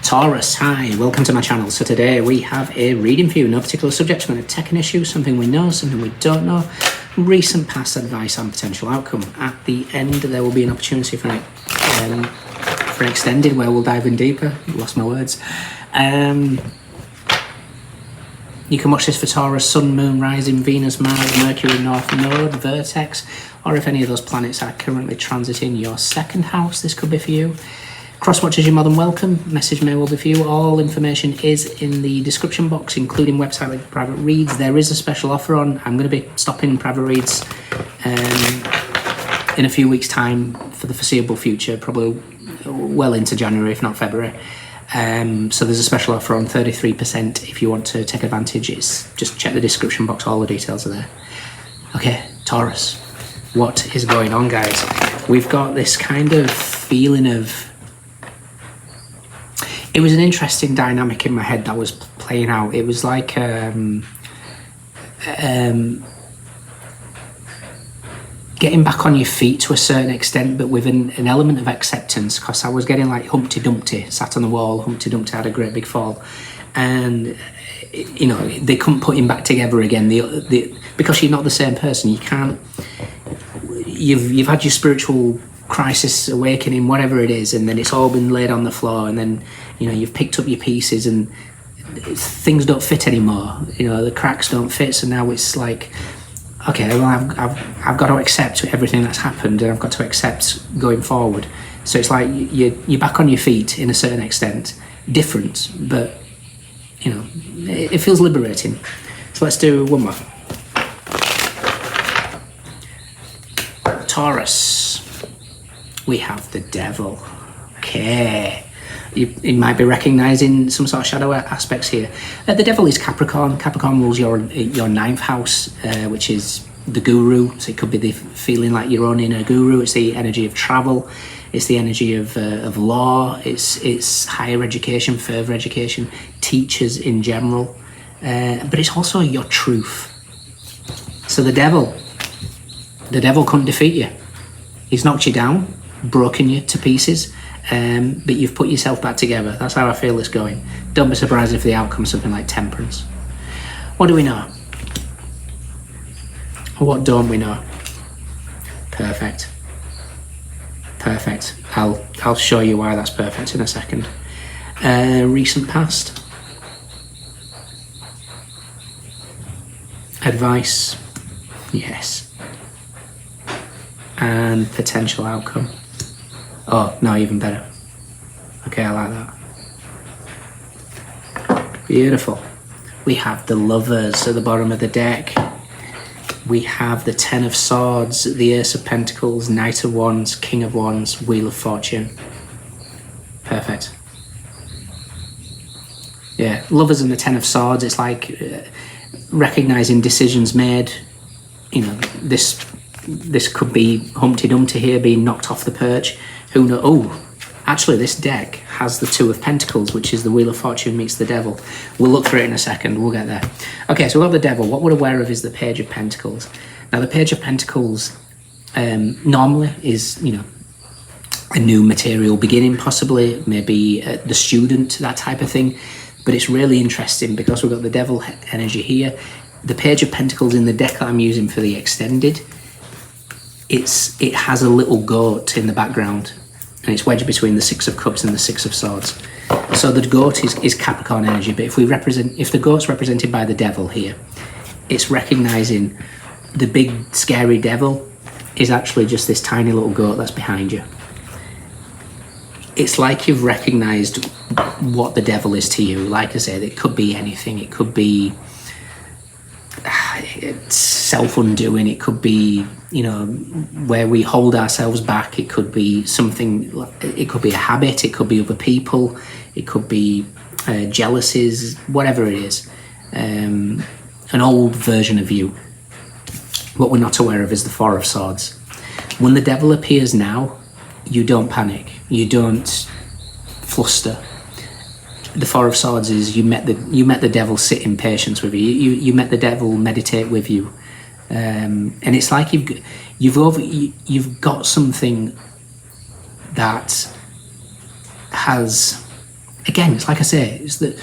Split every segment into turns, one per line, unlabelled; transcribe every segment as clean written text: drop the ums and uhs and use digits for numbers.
Taurus, hi, welcome to my channel. So today we have a reading for you, no particular subject. I'm going to take an issue, something we know, something we don't know, recent past advice and potential outcome. At the end there will be an opportunity for an extended where we'll dive in deeper. Lost my words. You can watch this for Taurus, Sun, Moon, Rising, Venus, Mars, Mercury, North Node, Vertex, or if any of those planets are currently transiting your second house, this could be for you. Cross-watchers, you're more than welcome. Message may well be for you. All information is in the description box, including website link for private reads. There is a special offer on. I'm going to be stopping private reads in a few weeks' time for the foreseeable future, probably well into January, if not February. So there's a special offer on 33% if you want to take advantage. It's just check the description box, all the details are there. Okay, Taurus, what is going on, guys? We've got this kind of feeling of... It was an interesting dynamic in my head that was playing out. It was like getting back on your feet to a certain extent, but with an element of acceptance, because I was getting like Humpty Dumpty sat on the wall. Humpty Dumpty had a great big fall, and you know they couldn't put him back together again. Because you're not the same person. You can't. You've had your spiritual crisis, awakening, whatever it is, and then it's all been laid on the floor, and then you know you've picked up your pieces and things don't fit anymore. You know the cracks don't fit, so now it's like, okay, well I've got to accept everything that's happened, and I've got to accept going forward. So it's like you're back on your feet in a certain extent, different, but you know it feels liberating. So let's do one more. Taurus, we have the devil. Okay, you might be recognizing some sort of shadow aspects here. The devil is Capricorn. Capricorn rules your ninth house, which is the guru. So it could be the feeling like you're own inner guru. It's the energy of travel. It's the energy of law. It's higher education, further education, teachers in general. But it's also your truth. So the devil couldn't defeat you. He's knocked you down, broken you to pieces, but you've put yourself back together. That's how I feel this going. Don't be surprised if the outcome's something like Temperance. What do we know? What don't we know? Perfect. Perfect. I'll show you why that's perfect in a second. Recent past. Advice. Yes. And potential outcome. Oh, no, even better. Okay, I like that. Beautiful. We have the Lovers at the bottom of the deck. We have the Ten of Swords, the Ace of Pentacles, Knight of Wands, King of Wands, Wheel of Fortune. Perfect. Yeah, Lovers and the Ten of Swords, it's like recognizing decisions made. You know, this could be Humpty Dumpty here being knocked off the perch. Who knows? Oh, actually this deck has the Two of Pentacles, which is the Wheel of Fortune meets the Devil. We'll look for it in a second, we'll get there. Okay, so we've got the Devil. What we're aware of is the Page of Pentacles. Now the Page of Pentacles normally is, you know, a new material beginning, possibly, maybe the student, that type of thing. But it's really interesting because we've got the Devil energy here. The Page of Pentacles in the deck that I'm using for the extended, it has a little goat in the background, and it's wedged between the Six of Cups and the Six of Swords. So the goat is Capricorn energy, but if the goat's represented by the Devil here, it's recognizing the big scary devil is actually just this tiny little goat that's behind you. It's like you've recognized what the devil is to you. Like I said, it could be anything. It could be self-undoing. It could be, you know, where we hold ourselves back. It could be something, it could be a habit, it could be other people, it could be jealousies, whatever it is. An old version of you. What we're not aware of is the Four of Swords. When the devil appears now, you don't panic, you don't fluster. The Four of Swords is you met the devil sit in patience with you. You met the devil meditate with you, and it's like you've got something that has again, it's like I say, it's that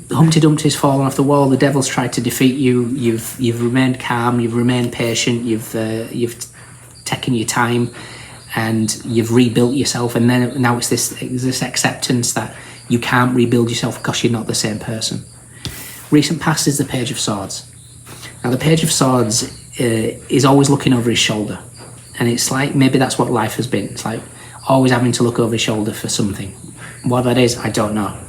Humpty Dumpty's fallen off the wall. The devil's tried to defeat you. You've remained calm. You've remained patient. You've taken your time, and you've rebuilt yourself. And then now it's this acceptance that you can't rebuild yourself because you're not the same person. Recent past is the Page of Swords. Now the Page of Swords is always looking over his shoulder, and it's like maybe that's what life has been. It's like always having to look over his shoulder for something. What that is, I don't know.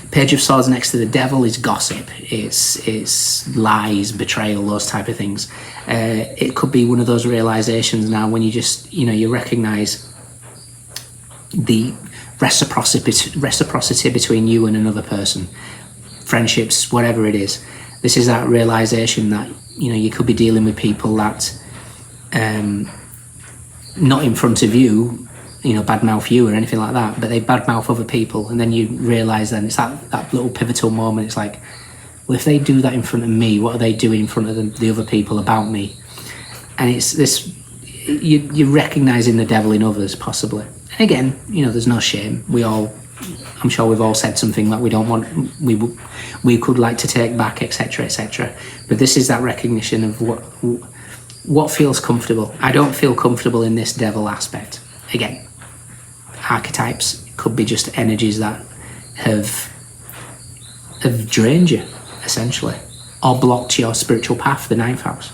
Page of Swords next to the devil is gossip. It's lies, betrayal, those type of things. It could be one of those realizations now when you just, you recognize the reciprocity between you and another person, friendships, whatever it is. This is that realization that, you could be dealing with people that, not in front of you, badmouth you or anything like that, but they badmouth other people, and then you realise then it's that little pivotal moment. It's like, well, if they do that in front of me, what are they doing in front of the other people about me? And it's this, you're recognising the devil in others, possibly. And again, there's no shame. I'm sure we've all said something that we don't want, we could like to take back, etc., etc. But this is that recognition of what feels comfortable. I don't feel comfortable in this devil aspect. Again, archetypes could be just energies that have drained you, essentially, or blocked your spiritual path, the 9th house.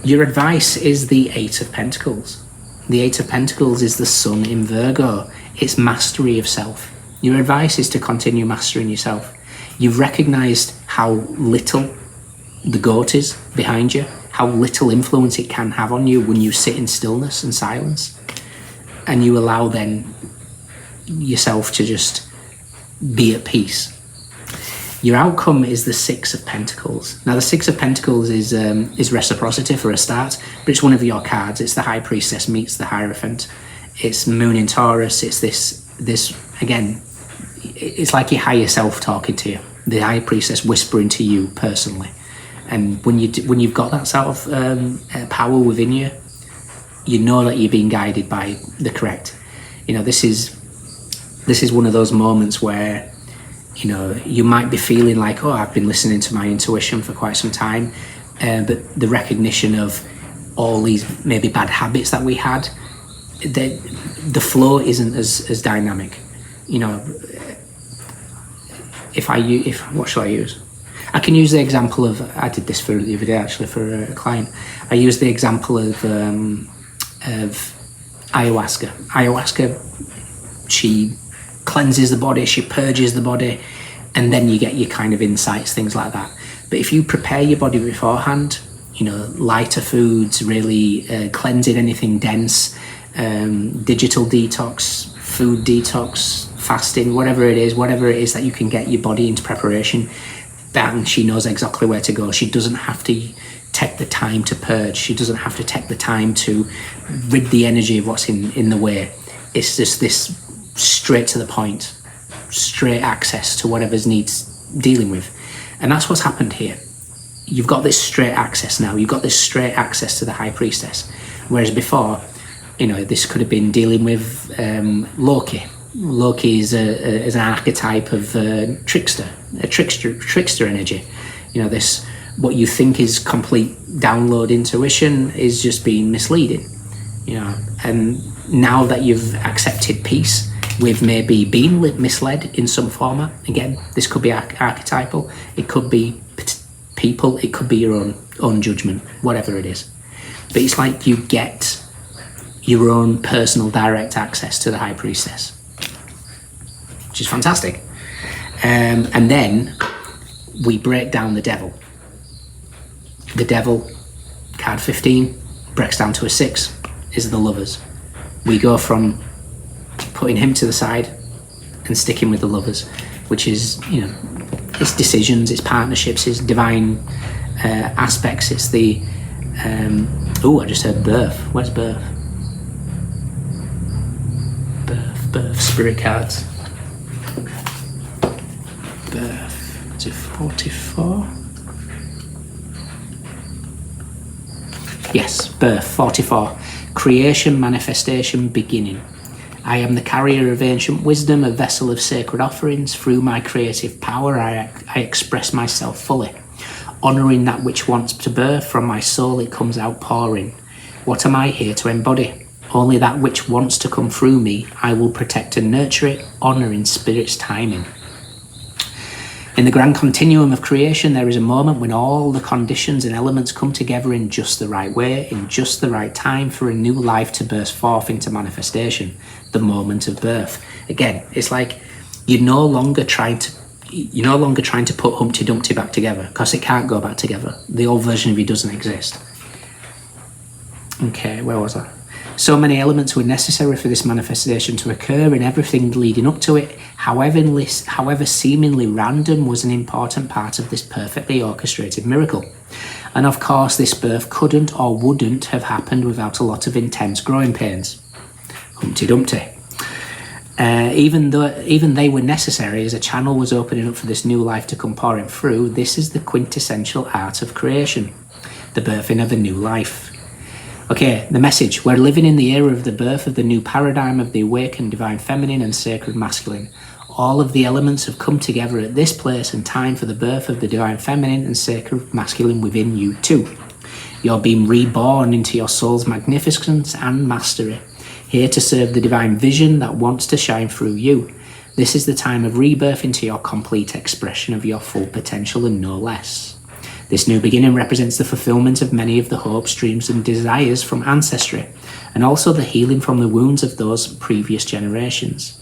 Your advice is the 8 of Pentacles. The 8 of Pentacles is the sun in Virgo. It's mastery of self. Your advice is to continue mastering yourself. You've recognised how little the goat is behind you, how little influence it can have on you when you sit in stillness and silence, and you allow then yourself to just be at peace. Your outcome is the 6 of Pentacles. Now the 6 of Pentacles is reciprocity for a start, but it's one of your cards. It's the High Priestess meets the Hierophant. It's Moon in Taurus. It's this again, it's like your higher self talking to you, the High Priestess whispering to you personally. And when you've got that sort of power within you, you know that you're being guided by the correct. This is one of those moments where, you might be feeling like, oh, I've been listening to my intuition for quite some time, but the recognition of all these maybe bad habits that we had, the flow isn't as dynamic. What shall I use? I can use the example of, I did this for the other day actually for a client. I used the example of ayahuasca. Ayahuasca, she cleanses the body, she purges the body, and then you get your kind of insights, things like that. But if you prepare your body beforehand, lighter foods, really cleansing anything dense, digital detox, food detox, fasting, whatever it is that you can get your body into preparation, bang, she knows exactly where to go. She doesn't have to take the time to purge. She doesn't have to take the time to rid the energy of what's in the way. It's just this straight to the point, straight access to whatever's needs dealing with. And that's what's happened here. You've got this straight access now. You've got this straight access to the High Priestess. Whereas before, this could have been dealing with Loki. Loki is an archetype of trickster energy. This, what you think is complete download intuition is just being misleading. And now that you've accepted peace with maybe being misled in some format, again, this could be archetypal, it could be people, it could be your own judgment, whatever it is. But it's like you get your own personal direct access to the High Priestess, which is fantastic. And then we break down the devil. The devil, card 15, breaks down to a 6, is the Lovers. We go from putting him to the side and sticking with the Lovers, which is, it's decisions, it's partnerships, it's divine aspects, it's the, I just heard birth. Where's birth? Birth, spirit cards. Birth, is it 44? Yes, birth, 44. Creation, manifestation, beginning. I am the carrier of ancient wisdom, a vessel of sacred offerings. Through my creative power, I express myself fully. Honouring that which wants to birth, from my soul it comes out pouring. What am I here to embody? Only that which wants to come through me. I will protect and nurture it, honouring spirit's timing. In the grand continuum of creation, there is a moment when all the conditions and elements come together in just the right way, in just the right time for a new life to burst forth into manifestation, the moment of birth. Again, it's like you're no longer trying to put Humpty Dumpty back together, because it can't go back together. The old version of you doesn't exist. Okay, where was I? So many elements were necessary for this manifestation to occur, and everything leading up to it, however seemingly random, was an important part of this perfectly orchestrated miracle. And of course, this birth couldn't or wouldn't have happened without a lot of intense growing pains. Humpty Dumpty. Even they were necessary, as a channel was opening up for this new life to come pouring through. This is the quintessential art of creation, the birthing of a new life. Okay, the message. We're living in the era of the birth of the new paradigm of the awakened divine feminine and sacred masculine. All of the elements have come together at this place and time for the birth of the divine feminine and sacred masculine within you too. You're being reborn into your soul's magnificence and mastery, here to serve the divine vision that wants to shine through you. This is the time of rebirth into your complete expression of your full potential, and no less. This new beginning represents the fulfillment of many of the hopes, dreams and desires from ancestry, and also the healing from the wounds of those previous generations.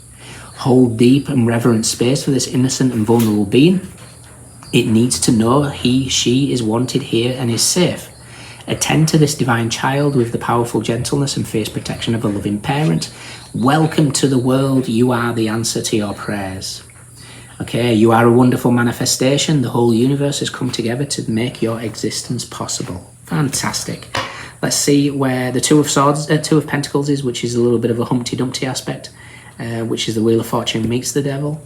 Hold deep and reverent space for this innocent and vulnerable being. It needs to know she is wanted here and is safe. Attend to this divine child with the powerful gentleness and fierce protection of a loving parent. Welcome to the world. You are the answer to your prayers. Okay, you are a wonderful manifestation. The whole universe has come together to make your existence possible. Fantastic. Let's see where the Two of Pentacles is, which is a little bit of a Humpty Dumpty aspect, which is the Wheel of Fortune meets the Devil,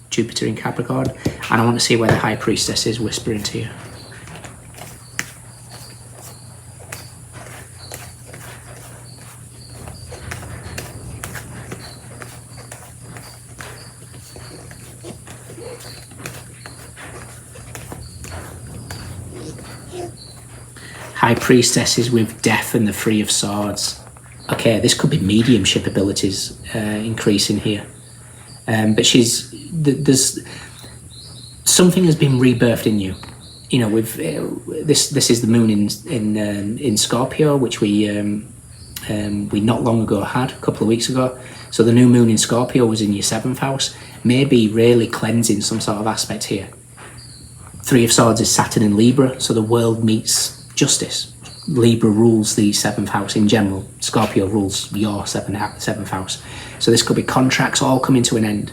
Jupiter in Capricorn. And I want to see where the High Priestess is whispering to you. High Priestess is with Death and the Three of Swords. Okay, this could be mediumship abilities increasing here. But there's something has been rebirthed in you. You know, with this is the moon in Scorpio, which we not long ago had, a couple of weeks ago. So the new moon in Scorpio was in your 7th house, maybe really cleansing some sort of aspect here. Three of Swords is Saturn in Libra, so the world meets justice. Libra rules the 7th house in general. Scorpio rules your 7th house. So this could be contracts all coming to an end.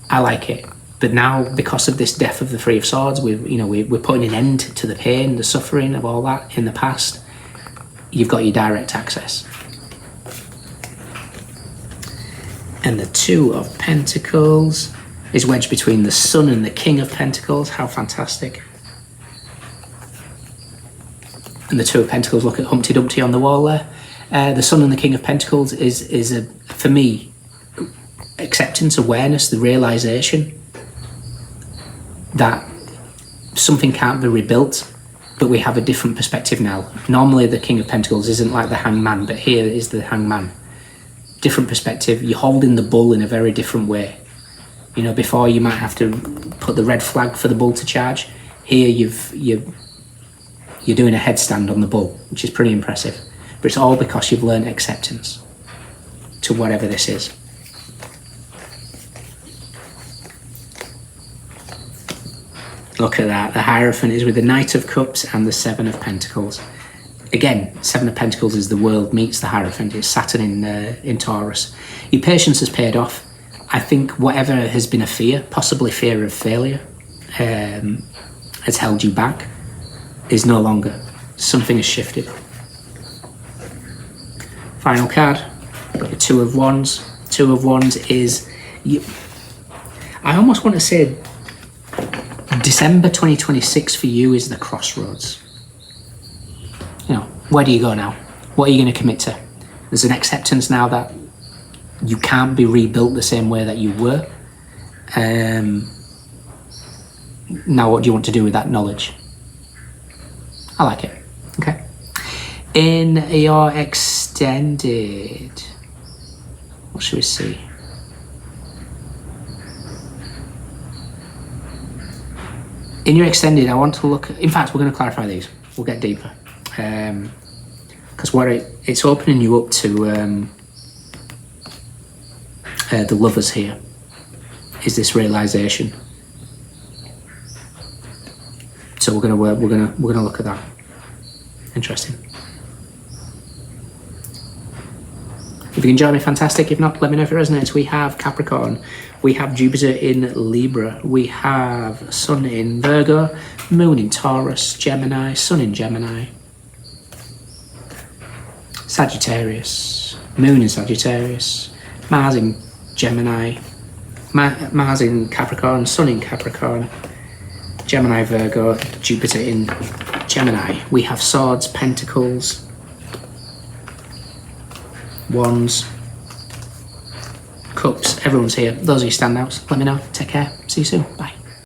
I like it. But now, because of this death of the Three of Swords, we're putting an end to the pain, the suffering of all that in the past. You've got your direct access. And the Two of Pentacles is wedged between the Sun and the King of Pentacles. How fantastic. And the Two of Pentacles, look at Humpty Dumpty on the wall there. The Sun and the King of Pentacles is for me, acceptance, awareness, the realization that something can't be rebuilt, but we have a different perspective now. Normally the King of Pentacles isn't like the Hangman, but here is the Hangman. Different perspective. You're holding the bull in a very different way. You know, before you might have to put the red flag for the bull to charge. Here you're doing a headstand on the bull, which is pretty impressive. But it's all because you've learned acceptance to whatever this is. Look at that. The Hierophant is with the Knight of Cups and the Seven of Pentacles. Again, Seven of Pentacles is the world meets the Hierophant. It's Saturn in Taurus. Your patience has paid off. I think whatever has been a fear, possibly fear of failure, has held you back, is no longer. Something has shifted. Final card, the Two of Wands. Two of Wands is, I almost want to say December 2026 for you is the crossroads. You know, where do you go now? What are you going to commit to? There's an acceptance now that you can't be rebuilt the same way that you were. Now what do you want to do with that knowledge? I like it. Okay. In your extended, what should we see? In your extended, I want to look, in fact, we're going to clarify these. We'll get deeper. Because what it's opening you up to the lovers here, is this realization. So we're gonna look at that. Interesting. If you can join me, fantastic. If not, let me know if it resonates. We have Capricorn, we have Jupiter in Libra, we have Sun in Virgo, Moon in Taurus, Gemini, Sun in Gemini, Sagittarius, Moon in Sagittarius, Mars in Gemini, Mars in Capricorn, Sun in Capricorn, Gemini, Virgo, Jupiter in Gemini. We have Swords, Pentacles, Wands, Cups. Everyone's here. Those are your standouts. Let me know. Take care. See you soon. Bye.